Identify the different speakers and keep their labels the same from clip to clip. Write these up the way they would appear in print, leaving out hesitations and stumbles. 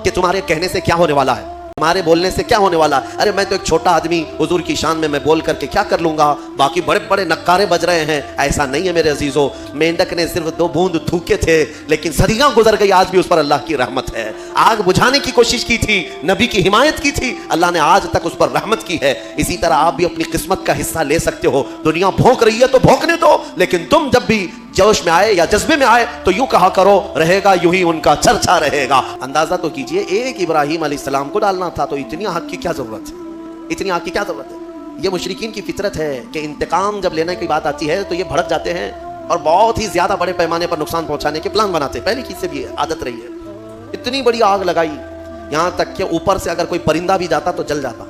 Speaker 1: کہ تمہارے کہنے سے کیا ہونے والا ہے، تمہارے بولنے سے کیا ہونے والا ہے؟ ارے میں تو ایک چھوٹا آدمی حضور کی شان میں بول کر کے کیا کر لوں گا، باقی بڑے بڑے نکارے بج رہے ہیں۔ ایسا نہیں ہے میرے عزیزو، مینڈک نے صرف 2 بوند تھوکے تھے لیکن صدیاں گزر گئی، آج بھی اس پر اللہ کی رحمت ہے۔ آگ بجھانے کی کوشش کی تھی، نبی کی حمایت کی تھی، اللہ نے آج تک اس پر رحمت کی ہے۔ اسی طرح آپ بھی اپنی قسمت کا حصہ لے سکتے ہو۔ دنیا بھونک رہی ہے تو بھونکنے دو، لیکن تم جب بھی جوش میں آئے یا جذبے میں آئے تو یوں کہا کرو، رہے گا یوں ہی ان کا چرچا رہے گا۔ اندازہ تو کیجئے، ایک ابراہیم علیہ السلام کو ڈالنا تھا تو اتنی آگ کی کیا ضرورت ہے، اتنی آگ کی کیا ضرورت ہے؟ یہ مشرکین کی فطرت ہے کہ انتقام جب لینے کی بات آتی ہے تو یہ بھڑک جاتے ہیں اور بہت ہی زیادہ بڑے پیمانے پر نقصان پہنچانے کے پلان بناتے ہیں۔ پہلے کس سے بھی عادت رہی ہے، اتنی بڑی آگ لگائی یہاں تک کہ اوپر سے اگر کوئی پرندہ بھی جاتا تو جل جاتا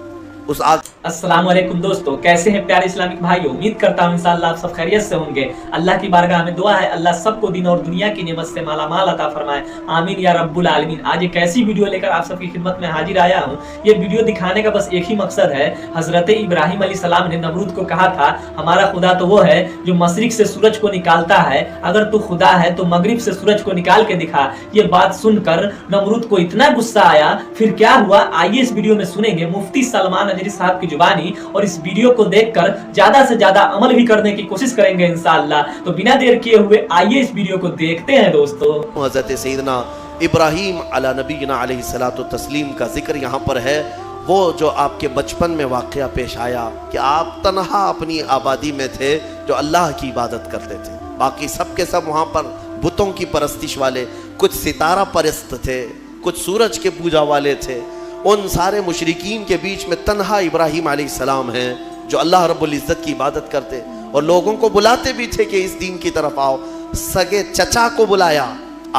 Speaker 1: اس آگ۔
Speaker 2: السلام علیکم دوستو، کیسے ہیں پیارے اسلامک بھائیو؟ امید کرتا ہوں انشاءاللہ آپ سب خیریت سے ہوں گے۔ اللہ کی بارگاہ میں دعا ہے اللہ سب کو دین اور دنیا کی نعمت سے مالا مال عطا فرمائے، آمین یا رب العالمین۔ آج ایک ایسی ویڈیو لے کر آپ سب کی خدمت میں حاضر آیا ہوں۔ یہ ویڈیو دکھانے کا بس ایک ہی مقصد ہے، حضرت ابراہیم علیہ السلام نے نمرود کو کہا تھا ہمارا خدا تو وہ ہے جو مشرق سے سورج کو نکالتا ہے، اگر تو خدا ہے تو مغرب سے سورج کو نکال کے دکھا۔ یہ بات سن کر نمرود کو اتنا غصہ آیا، پھر کیا ہوا آئیے اس ویڈیو میں سنیں گے مفتی سلمان اجری صاحب کی زبانی، اور اس ویڈیو کو دیکھ کر زیادہ سے زیادہ عمل بھی کرنے کی کوشش کریں گے انشاءاللہ۔ تو بنا دیر کیے ہوئے آئیے اس ویڈیو کو دیکھتے ہیں دوستو۔
Speaker 1: حضرت سیدنا ابراہیم علی نبینا علیہ الصلوۃ والتسلیم کا ذکر یہاں پر ہے، وہ جو آپ کے بچپن میں واقعہ پیش آیا کہ آپ تنہا اپنی آبادی میں تھے جو اللہ کی عبادت کرتے تھے، باقی سب کے سب وہاں پر بتوں کی پرستش والے، کچھ ستارہ پرست تھے، کچھ سورج کے پوجا والے تھے۔ ان سارے مشرکین کے بیچ میں تنہا ابراہیم علیہ السلام ہیں جو اللہ رب العزت کی عبادت کرتے اور لوگوں کو بلاتے بھی تھے کہ اس دین کی طرف آؤ۔ سگے چچا کو بلایا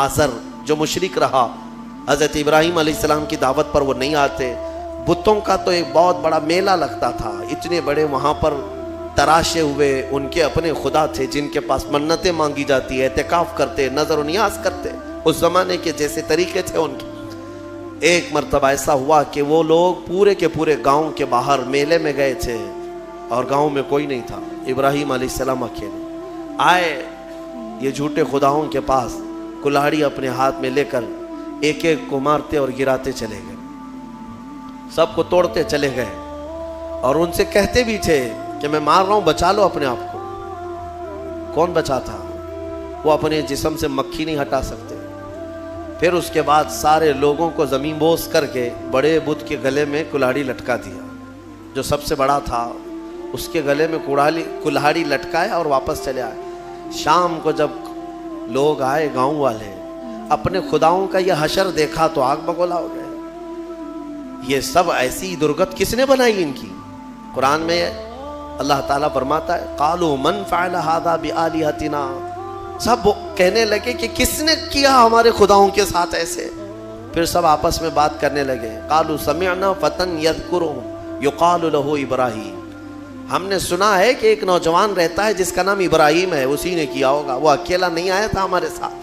Speaker 1: آزر جو مشرک رہا، حضرت ابراہیم علیہ السلام کی دعوت پر وہ نہیں آتے۔ بتوں کا تو ایک بہت بڑا میلہ لگتا تھا، اتنے بڑے وہاں پر تراشے ہوئے ان کے اپنے خدا تھے جن کے پاس منتیں مانگی جاتی ہے، اعتکاف کرتے، نظر و نیاز کرتے، اس زمانے کے جیسے طریقے تھے ان کے۔ ایک مرتبہ ایسا ہوا کہ وہ لوگ پورے کے پورے گاؤں کے باہر میلے میں گئے تھے اور گاؤں میں کوئی نہیں تھا، ابراہیم علیہ السلام اکیلے آئے یہ جھوٹے خداؤں کے پاس، کلاڑی اپنے ہاتھ میں لے کر ایک ایک کو مارتے اور گراتے چلے گئے، سب کو توڑتے چلے گئے اور ان سے کہتے بھی تھے کہ میں مار رہا ہوں بچا لو اپنے آپ کو۔ کون بچاتا؟ وہ اپنے جسم سے مکھی نہیں ہٹا سکتے۔ پھر اس کے بعد سارے لوگوں کو زمین بوس کر کے بڑے بت کے گلے میں کلاڑی لٹکا دیا، جو سب سے بڑا تھا اس کے گلے میں کلاڑی لٹکایا اور واپس چلے آئے۔ شام کو جب لوگ آئے گاؤں والے، اپنے خداؤں کا یہ حشر دیکھا تو آگ بگولا ہو گئے۔ یہ سب ایسی درگت کس نے بنائی ان کی؟ قرآن میں اللہ تعالیٰ فرماتا ہے قالوا من فعل هذا بآلهتنا، سب کہنے لگے کہ کس نے کیا ہمارے خداؤں کے ساتھ ایسے؟ پھر سب آپس میں بات کرنے لگے، قالوا سمعنا فتى يذكرهم يقال له ابراہیم، ہم نے سنا ہے کہ ایک نوجوان رہتا ہے جس کا نام ابراہیم ہے، اسی نے کیا ہوگا، وہ اکیلا نہیں آیا تھا ہمارے ساتھ۔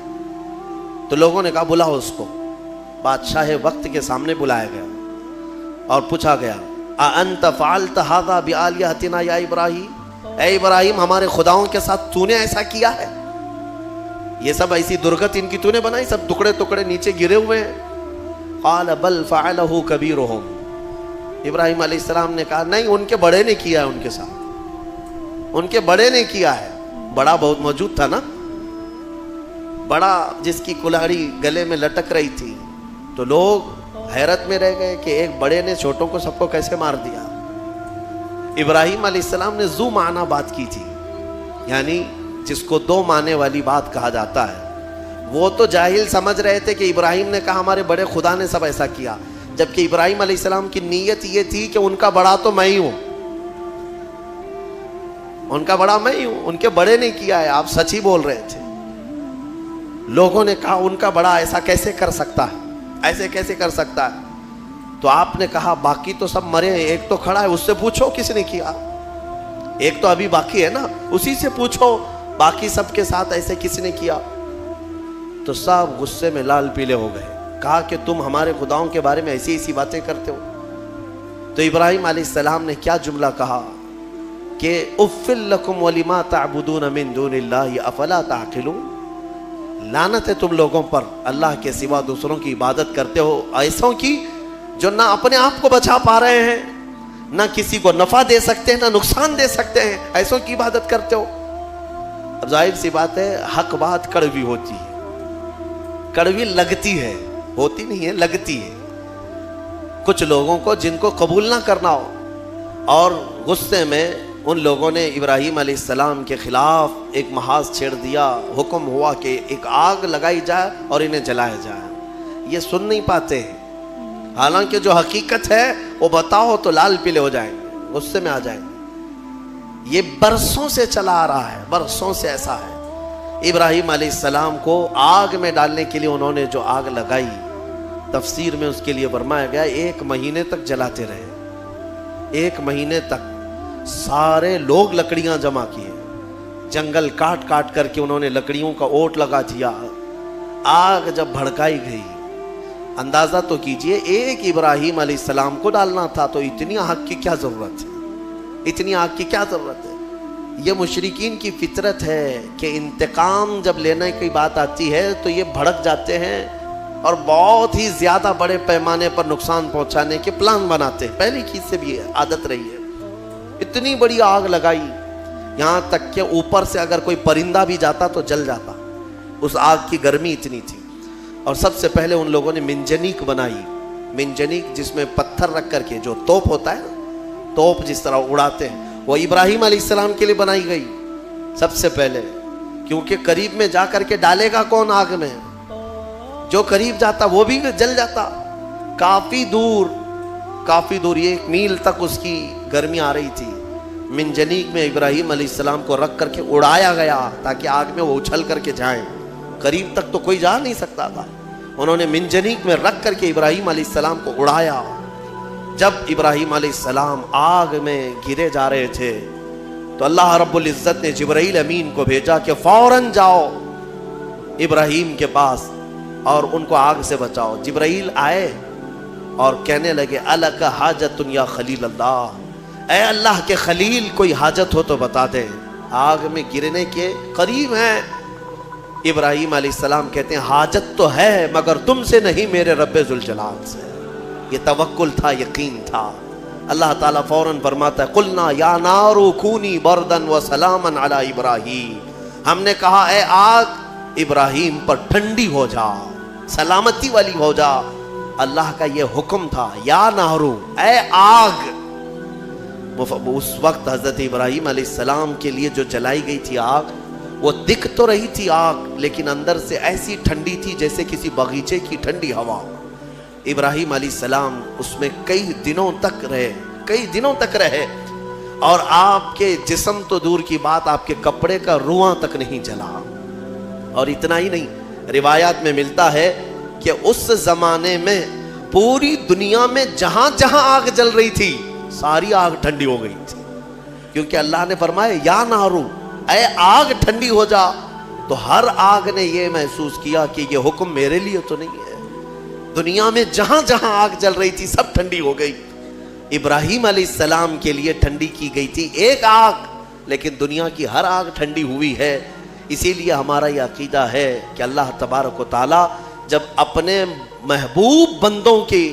Speaker 1: تو لوگوں نے کہا بلاؤ اس کو۔ بادشاہ وقت کے سامنے بلایا گیا اور پوچھا گیا اَأَنْتَ فَعَلْتَ هَذَا بِآلِهَتِنَا یا ابراہیم، اے ابراہیم ہمارے خداؤں کے ساتھ تو نے ایسا کیا ہے؟ یہ سب ایسی درگت ان کی تو نے بنائی، سب ٹکڑے ٹکڑے نیچے گرے ہوئے ہیں۔ قال بل فعلہ کبیرہم، ابراہیم علیہ السلام نے کہا نہیں، ان کے بڑے نے کیا ہے، ان کے ساتھ ان کے بڑے نے کیا ہے۔ بڑا بہت موجود تھا نا، بڑا جس کی کلاڑی گلے میں لٹک رہی تھی، تو لوگ حیرت میں رہ گئے کہ ایک بڑے نے چھوٹوں کو سب کو کیسے مار دیا۔ ابراہیم علیہ السلام نے ذو معنی بات کی تھی، یعنی جس کو دو معنی والی بات کہا جاتا ہے۔ وہ تو جاہل سمجھ رہے تھے کہ ابراہیم نے کہا ہمارے بڑے خدا نے سب ایسا کیا، جبکہ ابراہیم علیہ السلام کی نیت یہ تھی کہ ان کا بڑا تو میں ہی ہوں، ان کا بڑا میں ہی ہوں، ان کے بڑے نے کیا ہے، آپ سچ ہی بول رہے تھے۔ لوگوں نے کہا ان کا بڑا ایسا کیسے کر سکتا ہے، ایسے کیسے کر سکتا ہے؟ تو آپ نے کہا باقی تو سب مرے ہیں، ایک تو کھڑا ہے، اس سے پوچھو کس نے کیا، ایک تو ابھی باقی ہے نا، اسی سے پوچھو باقی سب کے ساتھ ایسے کس نے کیا۔ تو سب غصے میں لال پیلے ہو گئے، کہا کہ تم ہمارے خداؤں کے بارے میں ایسی ایسی باتیں کرتے ہو۔ تو ابراہیم علیہ السلام نے کیا جملہ کہا کہ اف لکم ولما تعبدون من دون اللہ افلا تعقلون، लानत है तुम लोगों पर, अल्लाह के सिवा दूसरों की इबादत करते हो, ऐसों की जो ना अपने आप को बचा पा रहे हैं, ना किसी को नफा दे सकते हैं, ना नुकसान दे सकते हैं, ऐसों की इबादत करते हो। अब जाहिर सी बात है, हक बात कड़वी होती है, कड़वी लगती है, होती नहीं है, लगती है कुछ लोगों को जिनको कबूल ना करना हो। और गुस्से में उन लोगों ने इब्राहीम अलैहिस्सलाम के खिलाफ एक महाज छेड़ दिया, हुक्म हुआ कि एक आग लगाई जाए और इन्हें जलाया जाए। ये सुन नहीं पाते हैं, हालांकि जो हकीकत है वो बताओ तो लाल पीले हो जाएंगे, गुस्से में आ जाएंगे। ये बरसों से चला आ रहा है, बरसों से ऐसा है। इब्राहीम अलैहिस्सलाम को आग में डालने के लिए उन्होंने जो आग लगाई, तफसीर में उसके लिए फरमाया गया 1 महीने तक जलाते रहे। 1 महीने तक सारे लोग लकड़ियां जमा किए, जंगल काट काट करके उन्होंने लकड़ियों का ओट लगा दिया। आग जब भड़काई गई, अंदाजा तो कीजिए, एक इब्राहीम अलैहिस्सलाम को डालना था, तो इतनी आग की क्या जरूरत है, इतनी आग की क्या जरूरत है। ये मुशरिकीन की फितरत है कि इंतकाम जब लेने की बात आती है तो ये भड़क जाते हैं और बहुत ही ज्यादा बड़े पैमाने पर नुकसान पहुंचाने के प्लान बनाते हैं। पहले की से भी आदत रही है। इतनी बड़ी आग लगाई, यहाँ तक कि ऊपर से अगर कोई परिंदा भी जाता तो जल जाता, उस आग की गर्मी इतनी थी। और सबसे पहले उन लोगों ने मिंजनीक बनाई, मिंजनीक जिसमें पत्थर रख करके, जो तोप होता है, तोप जिस तरह उड़ाते हैं, वो इब्राहीम अलैहिस्सलाम के लिए बनाई गई सबसे पहले, क्योंकि करीब में जा करके डालेगा कौन आग में, जो करीब जाता वो भी जल जाता। काफी दूर 1 मील तक उसकी गर्मी आ रही थी। मिंजनीक में इब्राहीम अलैहिस्सलाम को रख करके उड़ाया गया ताकि आग में वो उछल करके जाए, करीब तक तो कोई जा नहीं सकता था। उन्होंने मिंजनीक में रख करके इब्राहीम अलैहिस्सलाम को उड़ाया। जब इब्राहीम अलैहिस्सलाम आग में गिरे जा रहे थे तो अल्लाह रब्बुल इज्जत ने जिब्राइल अमीन को भेजा कि फौरन जाओ इब्राहीम के पास और उनको आग से बचाओ। जिब्राइल आए और कहने लगे, अलका हाजतुन या खलील अल्लाह, ऐ अल्लाह के खलील कोई हाजत हो तो बता दे, आग में गिरने के करीब हैं। इब्राहीम अलैहिस्सलाम कहते हैं, हाजत तो है मगर तुमसे नहीं, मेरे रब्बे जुल जलाल से। ये तवक्कुल था, यकीन था। अल्लाह ताला फौरन फरमाता है, कुलना या नारू कूनी बरदन व सलामन अला इब्राहीम, हमने कहा ऐ आग इब्राहीम पर ठंडी हो जा, सलामती वाली हो जा। अल्लाह का ये हुक्म था, या नारू, ऐ आग। उस वक्त हजरत इब्राहीम अलैहिस्सलाम के लिए जो जलाई गई थी आग, वो दिख तो रही थी आग, लेकिन अंदर से ऐसी ठंडी थी जैसे किसी बगीचे की ठंडी हवा। इब्राहीम अलैहिस्सलाम उसमें कई दिनों तक रहे और आपके जिस्म तो दूर की बात, आपके कपड़े का रुआं तक नहीं जला। और इतना ही नहीं, रिवायात में मिलता है कि उस जमाने में पूरी दुनिया में जहां जहां आग जल रही थी, सारी आग ठंडी हो गई थी, क्योंकि अल्लाह ने फरमाया या नारू, ऐ आग ठंडी हो जा। तो हर आग ने यह महसूस किया कि यह हुक्म मेरे लिए तो नहीं है। दुनिया में जहां जहां आग जल रही थी सब ठंडी हो गई। इब्राहीम अलैहिस्सलाम के लिए ठंडी की गई थी एक आग, लेकिन दुनिया की हर आग ठंडी हुई है। इसीलिए हमारा यह अकीदा है कि अल्लाह तबारक व तआला जब अपने महबूब बंदों की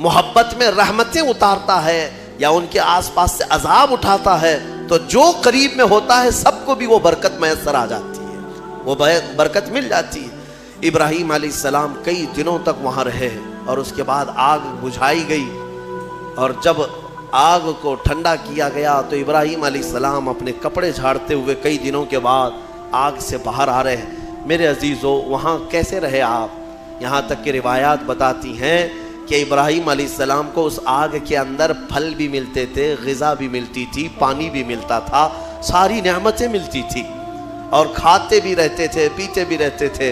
Speaker 1: मोहब्बत में रहमतें उतारता है या उनके आसपास से अजाब उठाता है, तो जो करीब में होता है सबको भी वो बरकत मैसर आ जाती है, वो बरकत मिल जाती है। इब्राहीम अलैहिस्सलाम कई दिनों तक वहाँ रहे और उसके बाद आग बुझाई गई। और जब आग को ठंडा किया गया तो इब्राहीम अलैहिस्सलाम अपने कपड़े झाड़ते हुए कई दिनों के बाद आग से बाहर आ रहे हैं। मेरे अजीज़ों, वहाँ कैसे रहे आप? यहाँ तक कि रिवायात बताती हैं कि इब्राहीम अलैहिस्सलाम को उस आग के अंदर फल भी मिलते थे, ग़िज़ा भी मिलती थी, पानी भी मिलता था, सारी नेमतें मिलती थी और खाते भी रहते थे, पीते भी रहते थे।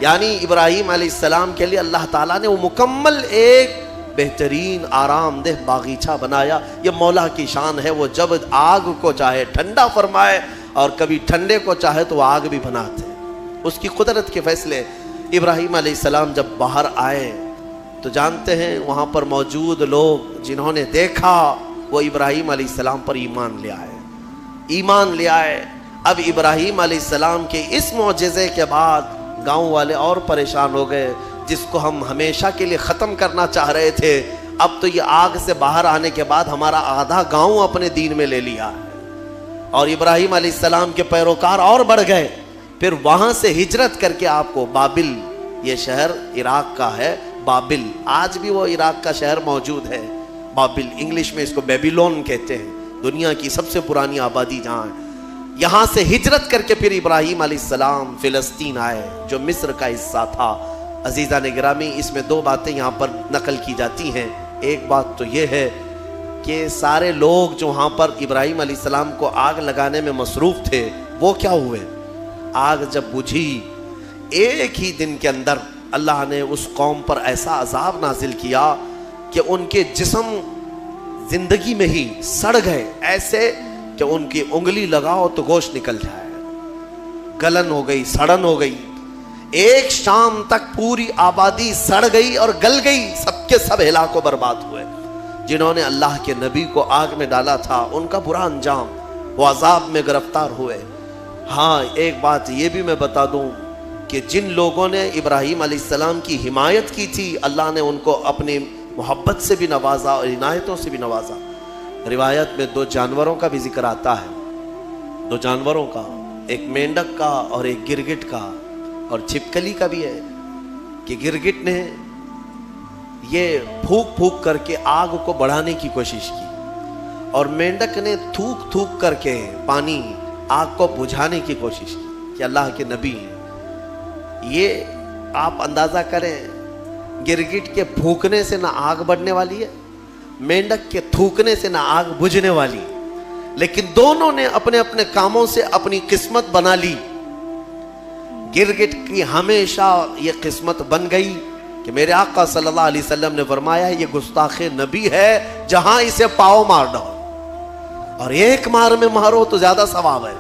Speaker 1: यानी इब्राहीम अलैहिस्सलाम के लिए अल्लाह ताला ने वो मुकम्मल एक बेहतरीन आरामदेह बागीचा बनाया। ये मौला की शान है, वो जब आग को चाहे ठंडा फरमाए और कभी ठंडे को चाहे तो आग भी बनाते, उसकी कुदरत के फैसले। इब्राहीम अलैहिस्सलाम जब बाहर आए तो जानते हैं वहाँ पर मौजूद लोग जिन्होंने देखा वो इब्राहीम अलैहिस्सलाम पर ईमान ले आए। अब इब्राहीम अलैहिस्सलाम के इस मौजज़े के बाद गांव वाले और परेशान हो गए, जिसको हम हमेशा के लिए ख़त्म करना चाह रहे थे, अब तो ये आग से बाहर आने के बाद हमारा आधा गांव अपने दीन में ले लिया है। और इब्राहीम अलैहिस्सलाम के पैरोकार और बढ़ गए। फिर वहाँ से हिजरत करके आपको बाबिल, ये शहर इराक का है, बाबिल, आज भी वो इराक का शहर मौजूद है। बाबिल, इंग्लिश में इसको बेबीलोन कहते हैं, दुनिया की सबसे पुरानी आबादी जहाँ है। यहाँ से हिजरत करके फिर इब्राहीम अलैहिस्सलाम फ़िलिस्तीन आए, जो मिस्र का हिस्सा था। अजीज़ा ने गिरामी, इसमें दो बातें यहाँ पर नकल की जाती हैं। एक बात तो ये है कि सारे लोग जो वहाँ पर इब्राहीम अलैहिस्सलाम को आग लगाने में मसरूफ़ थे, वो क्या हुए, आग जब बुझी, एक ही दिन के अंदर अल्लाह ने उस कौम पर ऐसा अजाब नाजिल किया कि उनके जिस्म जिंदगी में ही सड़ गए, ऐसे कि उनकी उंगली लगाओ तो गोश्त निकल जाए, गलन हो गई, सड़न हो गई। एक शाम तक पूरी आबादी सड़ गई और गल गई, सबके सब हिलाको बर्बाद हुए। जिन्होंने अल्लाह के नबी को आग में डाला था, उनका बुरा अंजाम, वो अजाब में गिरफ्तार हुए। हाँ, एक बात ये भी मैं बता दूं कि जिन लोगों ने इब्राहीम अलैहिस्सलाम की हिमायत की थी, अल्लाह ने उनको अपनी मोहब्बत से भी नवाजा और इनायतों से भी नवाजा। रिवायत में दो जानवरों का भी जिक्र आता है, दो जानवरों का, एक मेंढक का और एक गिरगिट का, और छिपकली का भी है कि गिरगिट ने ये फूंक फूंक करके आग को बढ़ाने की कोशिश की और मेंढक ने थूक थूक करके पानी आग को बुझाने की कोशिश की कि अल्लाह के नबी हैं। ये आप अंदाज़ा करें, गिरगिट के फूंकने से ना आग बढ़ने वाली है, मेंढक के थूकने से ना आग बुझने वाली, लेकिन दोनों ने अपने अपने कामों से अपनी किस्मत बना ली। गिरगिट की हमेशा ये किस्मत बन गई कि मेरे आका सल्लल्लाहु अलैहि वसल्लम ने फरमाया, ये गुस्ताखे नबी है, जहां इसे पाव मार दो, और एक मार में मारो तो ज्यादा सवाब है,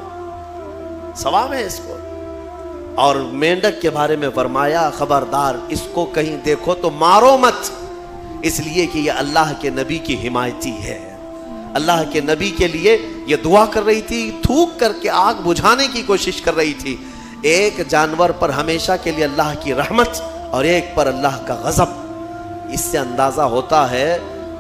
Speaker 1: सवाब है इसको। और मेंढक के बारे में फरमाया, खबरदार इसको कहीं देखो तो मारो मत, इसलिए कि ये अल्लाह के नबी की हिमायती है। अल्लाह के नबी के लिए ये दुआ कर रही थी, थूक करके आग बुझाने की कोशिश कर रही थी। एक जानवर पर हमेशा के लिए अल्लाह की रहमत और एक पर अल्लाह का गज़ब। इससे अंदाज़ा होता है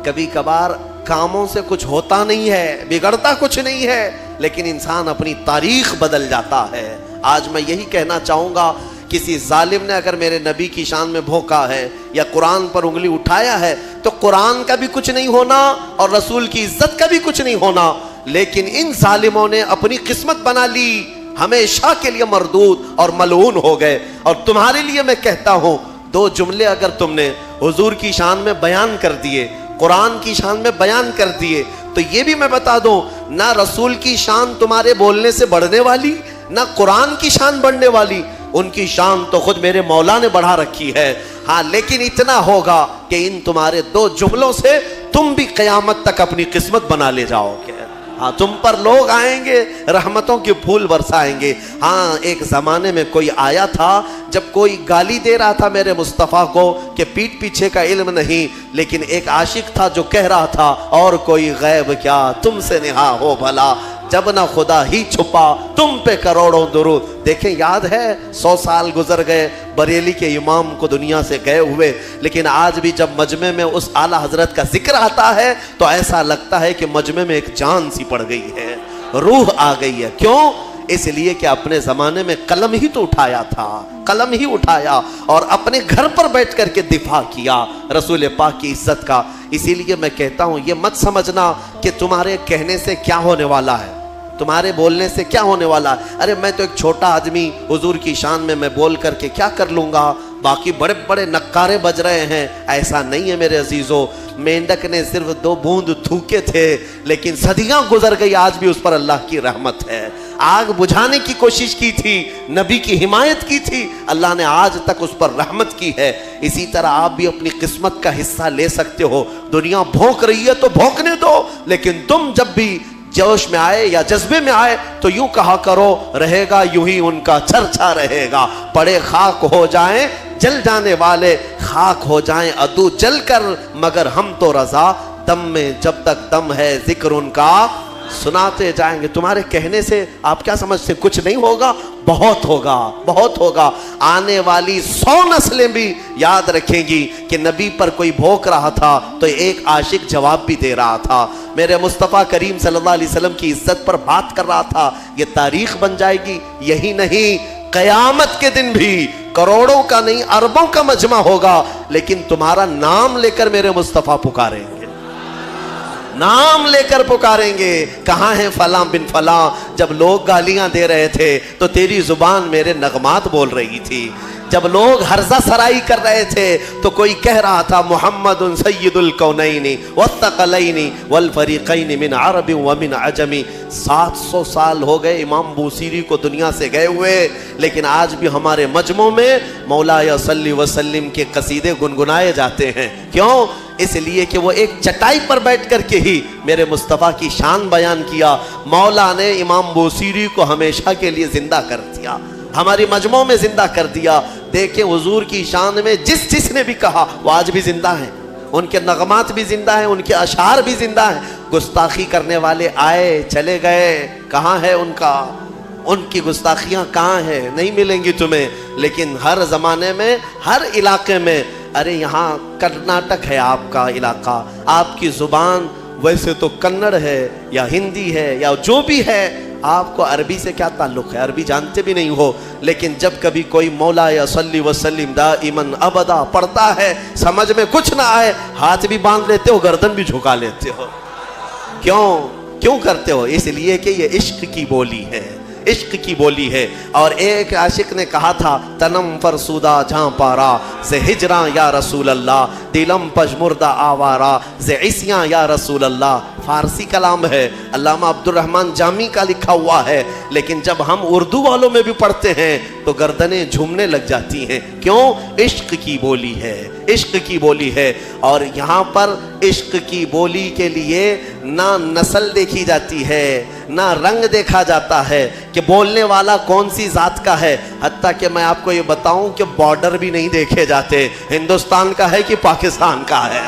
Speaker 1: कभी कभार कामों से कुछ होता नहीं है, बिगड़ता कुछ नहीं है, लेकिन इंसान अपनी तारीख बदल जाता है। आज मैं यही कहना चाहूँगा, किसी जालिम ने अगर मेरे नबी की शान में भोंका है या कुरान पर उंगली उठाया है, तो कुरान का भी कुछ नहीं होना और रसूल की इज्जत का भी कुछ नहीं होना। लेकिन इन जालिमों ने अपनी किस्मत बना ली, हमेशा के लिए मरदूद और मलऊन हो गए। और तुम्हारे लिए मैं कहता हूं, दो जुमले अगर तुमने हुजूर की शान में बयान कर दिए, कुरान की शान में बयान कर दिए, तो ये भी मैं बता दूं, ना रसूल की शान तुम्हारे बोलने से बढ़ने वाली, ना कुरान की शान बढ़ने वाली। उनकी शान तो खुद मेरे मौला ने बढ़ा रखी है। हाँ, लेकिन इतना होगा कि इन तुम्हारे दो जुमलों से तुम भी क़यामत तक अपनी किस्मत बना ले जाओगे। हाँ, तुम पर लोग आएंगे, रहमतों के फूल बरसाएंगे। हाँ, एक ज़माने में कोई आया था, जब कोई गाली दे रहा था मेरे मुस्तफ़ा को कि पीठ पीछे का इल्म नहीं, लेकिन एक आशिक था जो कह रहा था, और कोई गैब क्या तुमसे निहा हो भला, जब ना खुदा ही छुपा तुम पे करोड़ों दुरूद। देखें, याद है 100 साल गुजर गए बरेली के इमाम को दुनिया से गए हुए, लेकिन आज भी जब मजमे में उस आला हजरत का जिक्र आता है तो ऐसा लगता है कि मजमे में एक जान सी पड़ गई है, रूह आ गई है। क्यों? इसलिए कि अपने ज़माने में कलम ही तो उठाया था, कलम ही उठाया और अपने घर पर बैठ कर के दिफा किया रसूल पाक की इज्जत का। इसीलिए मैं कहता हूँ, ये मत समझना कि तुम्हारे कहने से क्या होने वाला है, तुम्हारे बोलने से क्या होने वाला। अरे मैं तो एक छोटा आदमी, हुजूर की शान में मैं बोल करके क्या कर लूँगा, बाकी बड़े बड़े नक्कारे बज रहे हैं। ऐसा नहीं है मेरे अजीज़ों। मेंढक ने सिर्फ 2 बूंद थूके थे, लेकिन सदियां गुजर गई, आज भी उस पर अल्लाह की रहमत है। आग बुझाने की कोशिश की थी, नबी की हिमायत की थी, अल्लाह ने आज तक उस पर रहमत की है। इसी तरह आप भी अपनी किस्मत का हिस्सा ले सकते हो। दुनिया भौंक रही है तो भौंकने दो, लेकिन तुम जब भी जोश में आए या जज्बे में आए तो यूं कहा करो, रहेगा यूं ही उनका चर्चा रहेगा। पड़े खाक हो जाएं जल जाने वाले, खाक हो जाएं अदू जल कर, मगर हम तो रजा, दम में जब तक दम है जिक्र उनका सुनाते जाएंगे। तुम्हारे कहने से आप क्या समझते, कुछ नहीं होगा? بہت ہوگا، بہت ہوگا۔ آنے والی 100 نسلیں بھی یاد رکھیں گی کہ نبی پر کوئی بھوک رہا تھا تو ایک عاشق جواب بھی دے رہا تھا، میرے مصطفیٰ کریم صلی اللہ علیہ وسلم کی عزت پر بات کر رہا تھا۔ یہ تاریخ بن جائے گی۔ یہی نہیں، قیامت کے دن بھی کروڑوں کا نہیں اربوں کا مجمع ہوگا، لیکن تمہارا نام لے کر میرے مصطفیٰ پکاریں گے، نام لے کر پکاریں گے۔ کہاں ہیں فلاں بن فلاں؟ جب لوگ گالیاں دے رہے تھے تو تیری زبان میرے نغمات بول رہی تھی۔ جب لوگ ہرزہ سرائی کر رہے تھے تو کوئی کہہ رہا تھا محمد سید الکونین والثقلین والفریقین من عرب ومن عجم۔ 700 سال ہو گئے امام بوصیری کو دنیا سے گئے ہوئے، لیکن آج بھی ہمارے مجمع میں مولایا صلی وسلم کے قصیدے گنگنائے جاتے ہیں۔ کیوں؟ اس لیے کہ وہ ایک چٹائی پر بیٹھ کر کے ہی میرے مصطفیٰ کی شان بیان کیا۔ مولا نے امام بوصیری کو ہمیشہ کے لیے زندہ کر دیا، ہماری مجموع میں زندہ کر دیا۔ دیکھیں حضور کی شان میں جس نے بھی کہا وہ آج بھی زندہ ہیں، ان کے نغمات بھی زندہ ہیں، ان کے اشعار بھی زندہ ہیں۔ گستاخی کرنے والے آئے چلے گئے، کہاں ہے ان کی گستاخیاں کہاں ہیں؟ نہیں ملیں گی تمہیں۔ لیکن ہر زمانے میں، ہر علاقے میں، ارے یہاں کرناٹک ہے آپ کا علاقہ، آپ کی زبان ویسے تو کنڑ ہے یا ہندی ہے یا جو بھی ہے، آپ کو عربی سے کیا تعلق ہے؟ عربی جانتے بھی نہیں ہو، لیکن جب کبھی کوئی مولا یا صلی وسلم دائماً ابدا پڑھتا ہے، سمجھ میں کچھ نہ آئے، ہاتھ بھی باندھ لیتے ہو، گردن بھی جھکا لیتے ہو۔ کیوں کرتے ہو؟ اس لیے کہ یہ عشق کی بولی ہے، عشق کی بولی ہے۔ اور ایک عاشق نے کہا تھا تنم فرسودہ جہاں پارا سے ہجراں یا رسول اللہ، دلم پجمردہ آوارا سے عصیاں یا رسول اللہ۔ فارسی کلام ہے، علامہ عبدالرحمن جامی کا لکھا ہوا ہے، لیکن جب ہم اردو والوں میں بھی پڑھتے ہیں تو گردنیں جھومنے لگ جاتی ہیں۔ کیوں؟ عشق کی بولی ہے، عشق کی بولی ہے۔ اور یہاں پر عشق کی بولی کے لیے نہ نسل دیکھی جاتی ہے، نہ رنگ دیکھا جاتا ہے کہ بولنے والا کون سی ذات کا ہے۔ حتیٰ کہ میں آپ کو یہ بتاؤں کہ بارڈر بھی نہیں دیکھے جاتے، ہندوستان کا ہے کہ پاکستان کا ہے،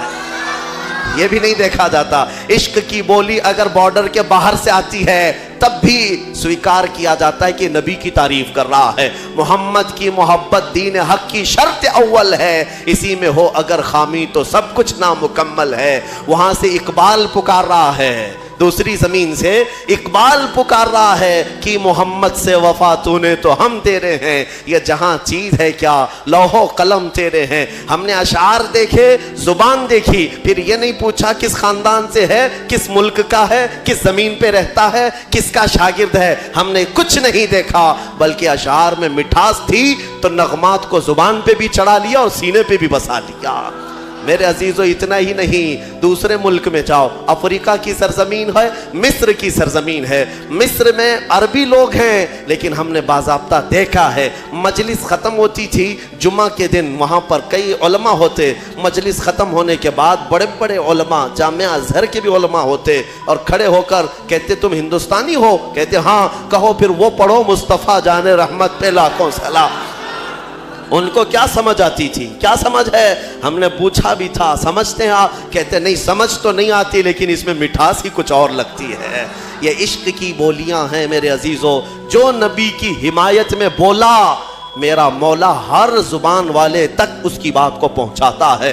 Speaker 1: یہ بھی نہیں دیکھا جاتا۔ عشق کی بولی اگر بارڈر کے باہر سے آتی ہے تب بھی سویکار کیا جاتا ہے کہ نبی کی تعریف کر رہا ہے۔ محمد کی محبت دین حق کی شرط اول ہے، اسی میں ہو اگر خامی تو سب کچھ نامکمل ہے۔ وہاں سے اقبال پکار رہا ہے، دوسری زمین سے اقبال پکار رہا ہے کہ محمد سے وفا تو نے تو ہم تیرے ہیں، یہ جہاں چیز ہے کیا لوح و قلم تیرے ہیں۔ ہم نے اشعار دیکھے، زبان دیکھی، پھر یہ نہیں پوچھا کس خاندان سے ہے، کس ملک کا ہے، کس زمین پہ رہتا ہے، کس کا شاگرد ہے۔ ہم نے کچھ نہیں دیکھا، بلکہ اشعار میں مٹھاس تھی تو نغمات کو زبان پہ بھی چڑھا لیا اور سینے پہ بھی بسا لیا۔ میرے عزیزو اتنا ہی نہیں، دوسرے ملک میں جاؤ، افریقہ کی سرزمین ہے، مصر کی سرزمین ہے، مصر میں عربی لوگ ہیں، لیکن ہم نے باضابطہ دیکھا ہے مجلس ختم ہوتی تھی جمعہ کے دن، وہاں پر کئی علماء ہوتے، مجلس ختم ہونے کے بعد بڑے بڑے علماء، جامعہ ازہر کے بھی علماء ہوتے، اور کھڑے ہو کر کہتے تم ہندوستانی ہو؟ کہتے ہاں۔ کہو پھر وہ پڑھو مصطفیٰ جان رحمت پہ لاکھوں سلام۔ ان کو کیا سمجھ آتی تھی؟ کیا سمجھ ہے؟ ہم نے پوچھا بھی تھا سمجھتے ہیں آپ؟ کہتے نہیں سمجھ تو نہیں آتی، لیکن اس میں مٹھاس ہی کچھ اور لگتی ہے۔ یہ عشق کی بولیاں ہیں میرے عزیزو۔ جو نبی کی حمایت میں بولا، میرا مولا ہر زبان والے تک اس کی بات کو پہنچاتا ہے۔